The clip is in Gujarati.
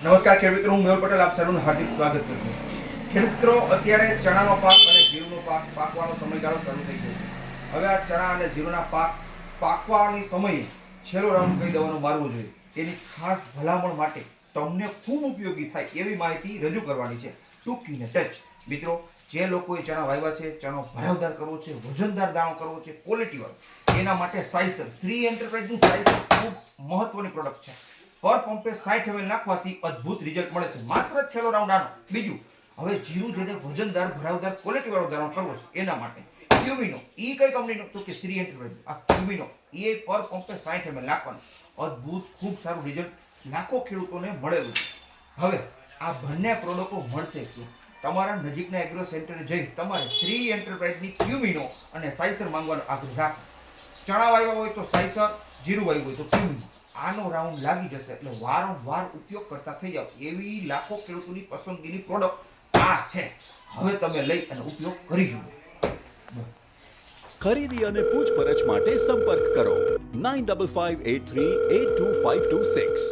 નમસ્કાર ખેડૂત મિત્રો, હું મેહુલ પટેલ આપ સર્વનું હાર્દિક સ્વાગત કરું છું. ખેડૂત મિત્રો, અત્યારે ચણાનો પાક અને જીરુંનો પાક પાકવાનો સમયગાળો શરૂ થઈ ગયો છે. હવે આ ચણા અને જીરુંના પાક પાકવાની સમયે છેલ્લો રાઉન્ડ કહી દેવાનું મારવું જોઈએ. એની ખાસ ભલામણ માટે તમને ખૂબ ઉપયોગી થાય એવી માહિતી રજૂ કરવાની છે. ટૂંકીને ટચ મિત્રો, જે લોકોએ ચણા વાવ્યા છે, ચણો ભરાવદાર કરવો છે, વજનદાર દાણો કરવો છે, ક્વોલિટી વાળો, એના માટે સાઇસર શ્રી એન્ટરપ્રાઇઝનું સાઇસર ખૂબ મહત્વની પ્રોડક્ટ છે. પર પંપે 60 ml નાખવાથી અદ્ભુત રિઝલ્ટ મળે છે. માત્ર છેલ્લો રાઉન્ડ આનો. બીજું, હવે જીરું જેને વજનદાર ભરાવદાર ક્વોલિટી વાળો દાણો કરવો છે એના માટે ક્યુમિનો, ઈ કઈ કંપનીનો? તો કે શ્રી એન્ટરપ્રાઇઝ. આ ક્યુમિનો એ પર પંપે 60 ml નાખવાનું. અદ્ભુત ખૂબ સારું રિઝલ્ટ લાખો ખેડૂતોને મળેલું છે. હવે આ બંને પ્રોડક્ટો મળશે કે તમારા નજીકના એગ્રો સેન્ટરે જઈ તમારે શ્રી એન્ટરપ્રાઇઝની ક્યુમિનો અને સાઇસર માંગવાનો આગ્રહ રાખો. ચણા વાવ્યા હોય તો સાઇસર, જીરું વાવ્યું હોય તો ક્યુમિનો. આનો રાઉન્ડ લાગી જશે એટલે વારંવાર ઉપયોગ કરતા થઈ જાવ એવી લાખો ખેડૂતોની પસંદગીની પ્રોડક્ટ આ છે. હવે તમે લઈ અને ઉપયોગ કરી જુઓ. ખરીદી અને પૂછપરછ માટે સંપર્ક કરો 9558382526.